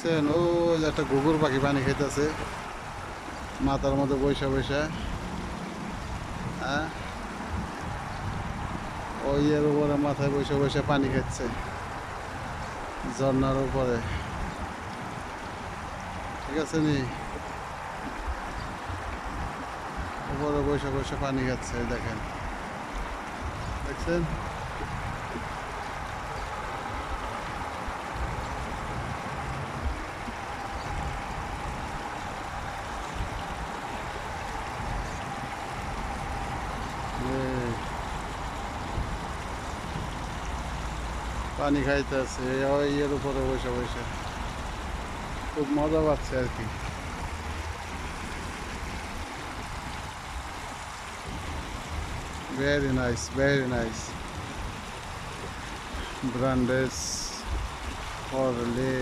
দেখছেন ও যে একটা ঘুঘুর পাখি পানি খাইতেছে মাথার মধ্যে বৈশা বৈশা। হ্যাঁ, ওই এর উপরে মাথায় বসে বসে পানি খাচ্ছে ঝর্ণার উপরে। ঠিক আছে নি, উপরে বসে বসে পানি খাচ্ছে দেখেন, দেখছেন। এই পানি খাইতেছে ওই এর উপরে বসে বসে, খুব মজা পাচ্ছে আর কি। Very nice, very nice. Brandes Orle